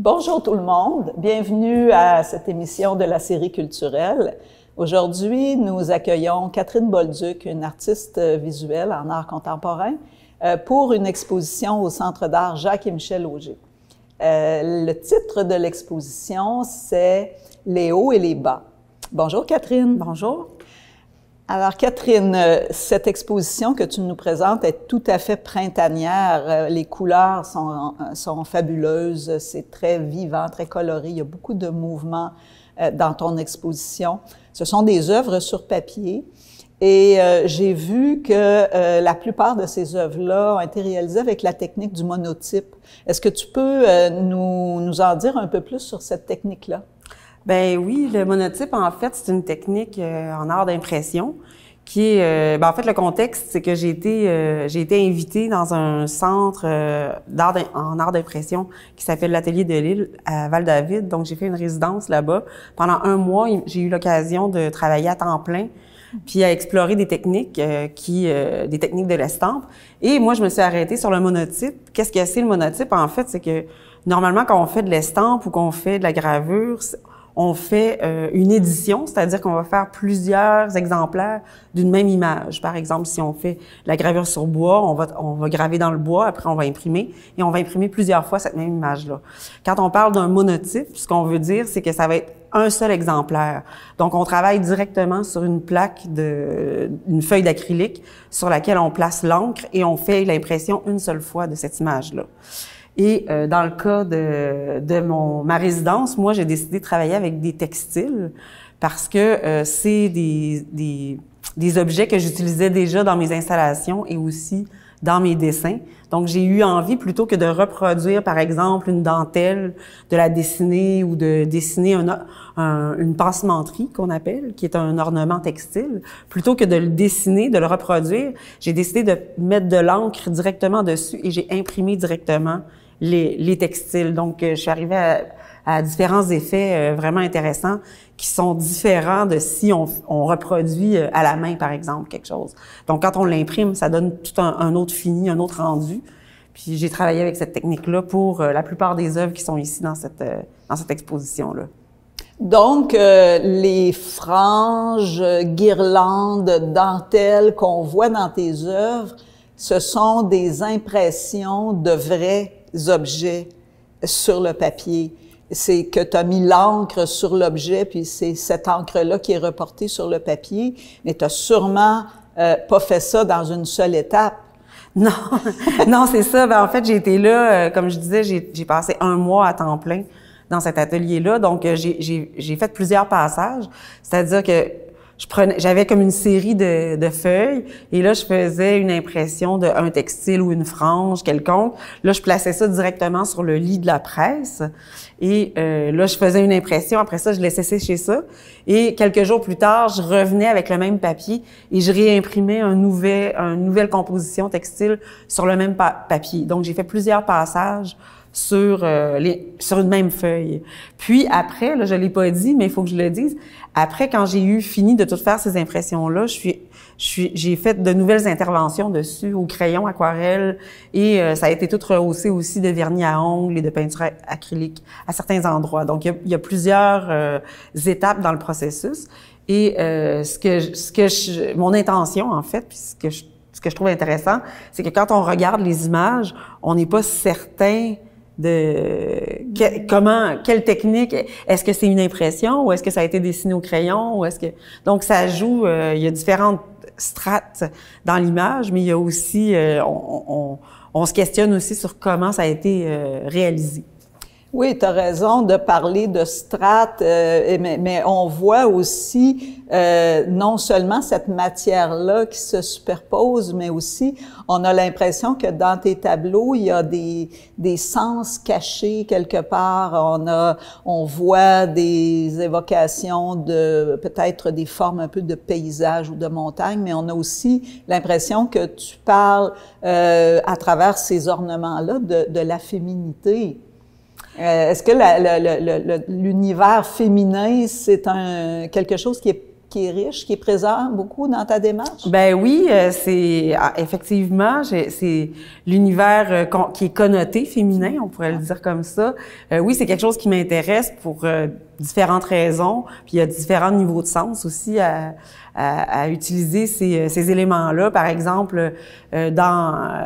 Bonjour tout le monde, bienvenue à cette émission de la série culturelle. Aujourd'hui, nous accueillons Catherine Bolduc, une artiste visuelle en art contemporain, pour une exposition au Centre d'art Jacques et Michel Auger. Le titre de l'exposition, c'est « Les hauts et les bas ». Bonjour Catherine. Bonjour. Alors Catherine, cette exposition que tu nous présentes est tout à fait printanière. Les couleurs sont fabuleuses, c'est très vivant, très coloré. Il y a beaucoup de mouvements dans ton exposition. Ce sont des œuvres sur papier et j'ai vu que la plupart de ces œuvres-là ont été réalisées avec la technique du monotype. Est-ce que tu peux nous en dire un peu plus sur cette technique-là? Ben oui, le monotype, en fait, c'est une technique en art d'impression qui est... en fait, le contexte, c'est que j'ai été invitée dans un centre en art d'impression qui s'appelle l'Atelier de Lille à Val-David. Donc, j'ai fait une résidence là-bas. Pendant un mois, j'ai eu l'occasion de travailler à temps plein puis à explorer des techniques des techniques de l'estampe. Et moi, je me suis arrêtée sur le monotype. Qu'est-ce que c'est le monotype? En fait, c'est que normalement, quand on fait de l'estampe ou qu'on fait de la gravure, on fait une édition, c'est-à-dire qu'on va faire plusieurs exemplaires d'une même image. Par exemple, si on fait la gravure sur bois, on va graver dans le bois, après on va imprimer, et on va imprimer plusieurs fois cette même image-là. Quand on parle d'un monotype, ce qu'on veut dire, c'est que ça va être un seul exemplaire. Donc, on travaille directement sur une plaque une feuille d'acrylique sur laquelle on place l'encre et on fait l'impression une seule fois de cette image-là. Et dans le cas de ma résidence, moi, j'ai décidé de travailler avec des textiles parce que c'est des objets que j'utilisais déjà dans mes installations et aussi dans mes dessins. Donc, j'ai eu envie, plutôt que de reproduire, par exemple, une dentelle, de la dessiner ou de dessiner une passementerie qu'on appelle, qui est un ornement textile, plutôt que de le dessiner, de le reproduire, j'ai décidé de mettre de l'encre directement dessus et j'ai imprimé directement les textiles. Donc, je suis arrivée à différents effets vraiment intéressants qui sont différents de si on reproduit à la main, par exemple, quelque chose. Donc, quand on l'imprime, ça donne tout un autre fini, un autre rendu. Puis, j'ai travaillé avec cette technique-là pour la plupart des œuvres qui sont ici dans cette exposition-là. Donc, les franges, guirlandes, dentelles qu'on voit dans tes œuvres, ce sont des impressions de vrais objets sur le papier. C'est que tu as mis l'encre sur l'objet, puis c'est cette encre-là qui est reportée sur le papier, mais tu n'as sûrement pas fait ça dans une seule étape. Non, non, c'est ça. Ben, en fait, j'ai été là, comme je disais, j'ai passé un mois à temps plein dans cet atelier-là. Donc, j'ai fait plusieurs passages. C'est-à-dire que j'avais comme une série de feuilles et là, je faisais une impression d'un textile ou une frange quelconque. Là, je plaçais ça directement sur le lit de la presse et là, je faisais une impression. Après ça, je laissais sécher ça et quelques jours plus tard, je revenais avec le même papier et je réimprimais une nouvelle composition textile sur le même papier. Donc, j'ai fait plusieurs passages sur une même feuille. Puis après, là, je l'ai pas dit, mais il faut que je le dise. Après, quand j'ai eu fini de tout faire ces impressions-là, j'ai fait de nouvelles interventions dessus au crayon, aquarelle, et ça a été tout rehaussé aussi de vernis à ongles et de peinture acrylique à certains endroits. Donc, il y a plusieurs étapes dans le processus. Et mon intention, en fait, puis ce que je trouve intéressant, c'est que quand on regarde les images, on n'est pas certain quelle technique, est-ce que c'est une impression ou est-ce que ça a été dessiné au crayon ou donc ça joue, il y a différentes strates dans l'image, mais il y a aussi, on se questionne aussi sur comment ça a été réalisé. Oui, tu as raison de parler de strates, mais on voit aussi non seulement cette matière-là qui se superpose, mais aussi on a l'impression que dans tes tableaux, il y a des sens cachés quelque part. On voit des évocations de peut-être des formes un peu de paysage ou de montagne, mais on a aussi l'impression que tu parles à travers ces ornements-là de la féminité. Est-ce que l'univers féminin, c'est quelque chose qui est qui est riche, qui est présent beaucoup dans ta démarche? Ben oui, c'est effectivement, c'est l'univers qui est connoté féminin, on pourrait le dire comme ça. Oui, c'est quelque chose qui m'intéresse pour différentes raisons. Puis il y a différents niveaux de sens aussi à utiliser ces éléments-là. Par exemple,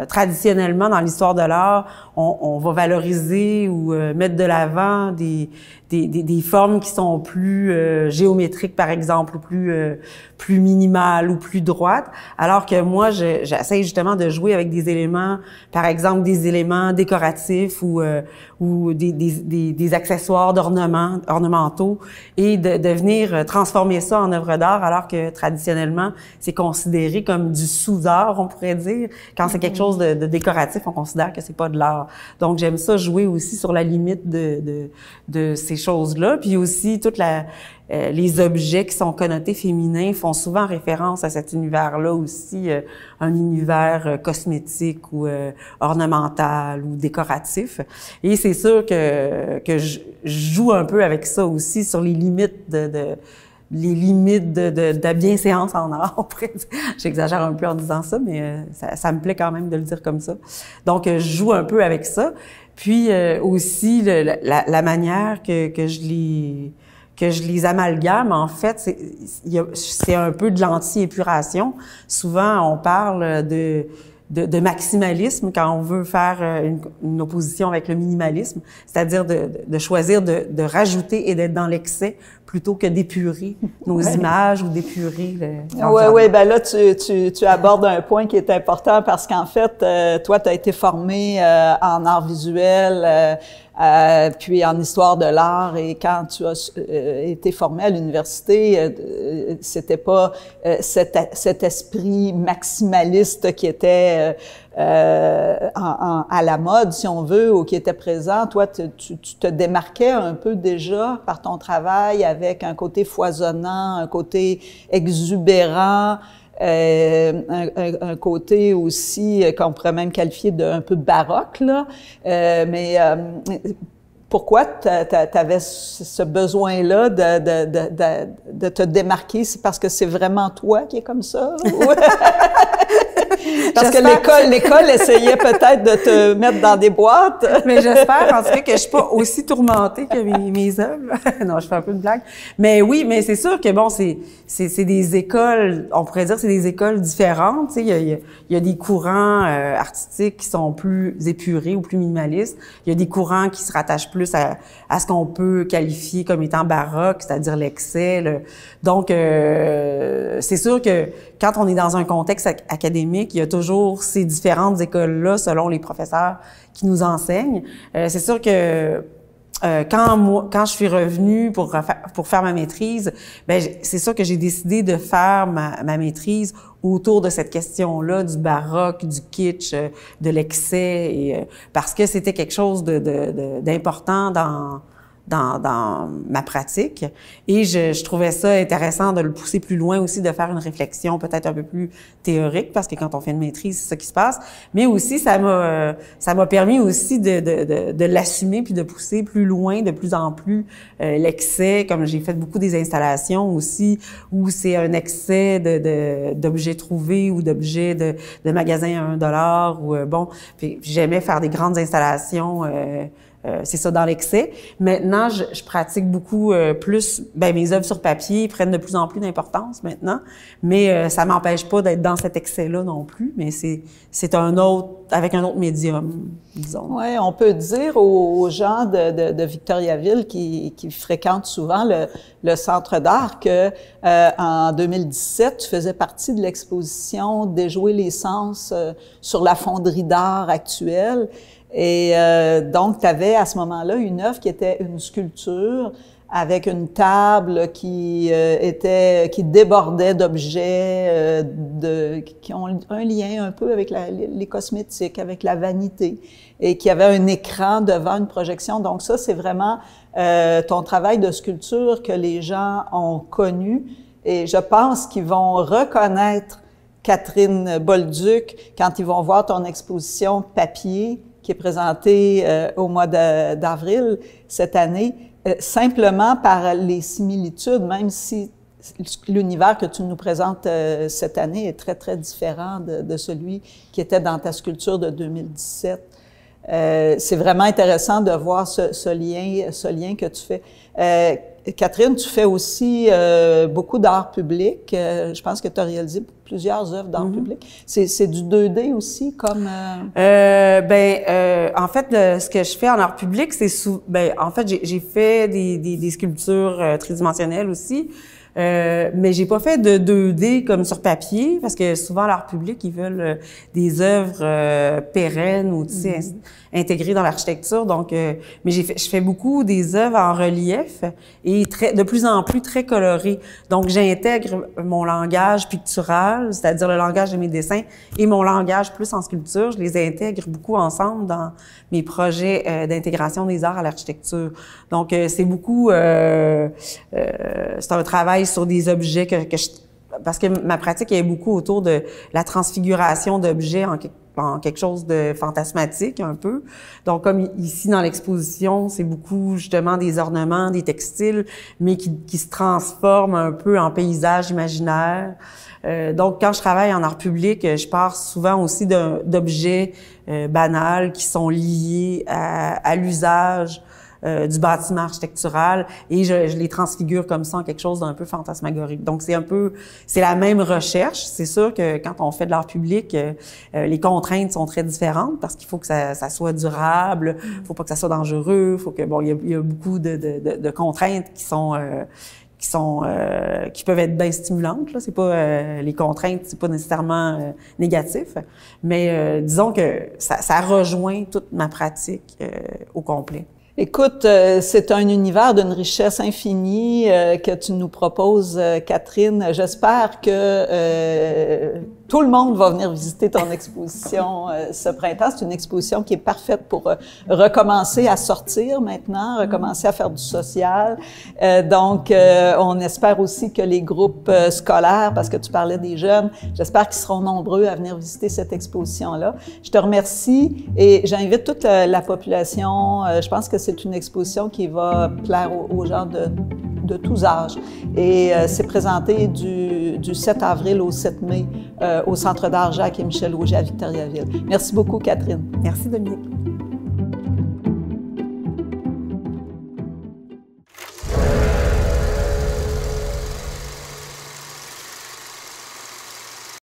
traditionnellement dans l'histoire de l'art, on va valoriser ou mettre de l'avant des formes qui sont plus géométriques, par exemple, ou plus minimales ou plus droites, alors que moi, j'essaie justement de jouer avec des éléments, par exemple, des éléments décoratifs ou des accessoires ornementaux, et de venir transformer ça en œuvre d'art, alors que traditionnellement, c'est considéré comme du sous-art, on pourrait dire. Quand c'est quelque chose de décoratif, on considère que c'est pas de l'art. Donc, j'aime ça jouer aussi sur la limite de ces choses-là. Puis aussi, les objets qui sont connotés féminins font souvent référence à cet univers-là aussi, un univers cosmétique ou ornemental ou décoratif. Et c'est sûr que je joue un peu avec ça aussi sur les limites de la bienséance en art. J'exagère un peu en disant ça, mais ça me plaît quand même de le dire comme ça. Donc, je joue un peu avec ça. Puis aussi, la manière que je les amalgame, en fait, c'est un peu de l'anti-épuration. Souvent, on parle de maximalisme quand on veut faire une opposition avec le minimalisme, c'est-à-dire de choisir de rajouter et d'être dans l'excès plutôt que d'épurer nos images ou d'épurer Oui, ben là, tu abordes un point qui est important parce qu'en fait, toi, tu as été formé en art visuel, puis en histoire de l'art, et quand tu as été formé à l'université, c'était pas cet esprit maximaliste qui était à la mode, si on veut, ou qui était présent. Toi, tu te démarquais un peu déjà par ton travail avec un côté foisonnant, un côté exubérant, un côté aussi qu'on pourrait même qualifier d'un peu baroque, là. Pourquoi tu avais ce besoin-là de te démarquer? C'est parce que c'est vraiment toi qui est comme ça? Parce que l'école essayait peut-être de te mettre dans des boîtes. Mais j'espère, en tout cas, que je suis pas aussi tourmentée que mes œuvres. Non, je fais un peu de blague. Mais oui, mais c'est sûr que bon, c'est des écoles, on pourrait dire, c'est des écoles différentes. Tu sais, il y a des courants artistiques qui sont plus épurés ou plus minimalistes. Il y a des courants qui se rattachent plus à ce qu'on peut qualifier comme étant baroque, c'est-à-dire l'excès. Donc, c'est sûr que quand on est dans un contexte académique, il y a toujours ces différentes écoles-là selon les professeurs qui nous enseignent. C'est sûr que quand je suis revenue pour faire ma maîtrise, ben c'est sûr que j'ai décidé de faire ma maîtrise autour de cette question-là du baroque, du kitsch, de l'excès, et parce que c'était quelque chose d'important dans ma pratique, et je trouvais ça intéressant de le pousser plus loin aussi, de faire une réflexion peut-être un peu plus théorique, parce que quand on fait une maîtrise, c'est ça qui se passe, mais aussi ça m'a permis aussi de l'assumer puis de pousser plus loin, de plus en plus l'excès, comme j'ai fait beaucoup des installations aussi où c'est un excès d'objets trouvés ou d'objets de magasins à $1 ou bon, puis j'aimais faire des grandes installations. C'est ça, dans l'excès. Maintenant, je pratique beaucoup plus, mes œuvres sur papier prennent de plus en plus d'importance maintenant, mais ça m'empêche pas d'être dans cet excès-là non plus, mais c'est avec un autre médium, disons. Oui, on peut dire aux gens de Victoriaville qui fréquentent souvent le Centre d'art que en 2017, tu faisais partie de l'exposition Déjouer les sens sur la fonderie d'art actuelle. Et donc, tu avais à ce moment-là une œuvre qui était une sculpture avec une table qui débordait d'objets qui ont un lien un peu avec les cosmétiques, avec la vanité, et qui avait un écran devant une projection. Donc ça, c'est vraiment ton travail de sculpture que les gens ont connu, et je pense qu'ils vont reconnaître Catherine Bolduc quand ils vont voir ton exposition papier qui est présentée au mois d'avril cette année, simplement par les similitudes, même si l'univers que tu nous présentes cette année est très, très différent de celui qui était dans ta sculpture de 2017. C'est vraiment intéressant de voir ce lien que tu fais. Catherine, tu fais aussi beaucoup d'art public. Je pense que tu as réalisé plusieurs œuvres d'art public. C'est du 2D aussi, comme... En fait, ce que je fais en art public, c'est en fait, j'ai fait des sculptures tridimensionnelles aussi. Mais j'ai pas fait de 2D comme sur papier, parce que souvent l'art public, ils veulent des œuvres pérennes ou, tu sais, intégrées dans l'architecture. Donc, mais je fais beaucoup des œuvres en relief et de plus en plus très colorées. Donc, j'intègre mon langage pictural, c'est-à-dire le langage de mes dessins, et mon langage plus en sculpture. Je les intègre beaucoup ensemble dans mes projets d'intégration des arts à l'architecture. Donc, c'est beaucoup... c'est un travail sur des objets parce que ma pratique est beaucoup autour de la transfiguration d'objets en quelque chose de fantasmatique un peu. Donc, comme ici dans l'exposition, c'est beaucoup justement des ornements, des textiles, mais qui se transforment un peu en paysage imaginaire. Donc, quand je travaille en art public, je pars souvent aussi d'objets banals qui sont liés à l'usage du bâtiment architectural, et je les transfigure comme ça en quelque chose d'un peu fantasmagorique. Donc, c'est la même recherche. C'est sûr que quand on fait de l'art public, les contraintes sont très différentes parce qu'il faut que ça soit durable, il faut pas que ça soit dangereux, faut que, il y a beaucoup de contraintes qui peuvent être bien stimulantes, là. C'est pas les contraintes, c'est pas nécessairement négatif, mais disons que ça rejoint toute ma pratique au complet. Écoute, c'est un univers d'une richesse infinie que tu nous proposes, Catherine. J'espère que tout le monde va venir visiter ton exposition ce printemps. C'est une exposition qui est parfaite pour recommencer à sortir maintenant, recommencer à faire du social. Donc, on espère aussi que les groupes scolaires, parce que tu parlais des jeunes, j'espère qu'ils seront nombreux à venir visiter cette exposition-là. Je te remercie et j'invite toute la population. Je pense que c'est une exposition qui va plaire aux gens de tous âges. Et c'est présenté du 7 avril au 7 mai au Centre d'art Jacques et Michel Auger à Victoriaville. Merci beaucoup, Catherine. Merci, Dominique.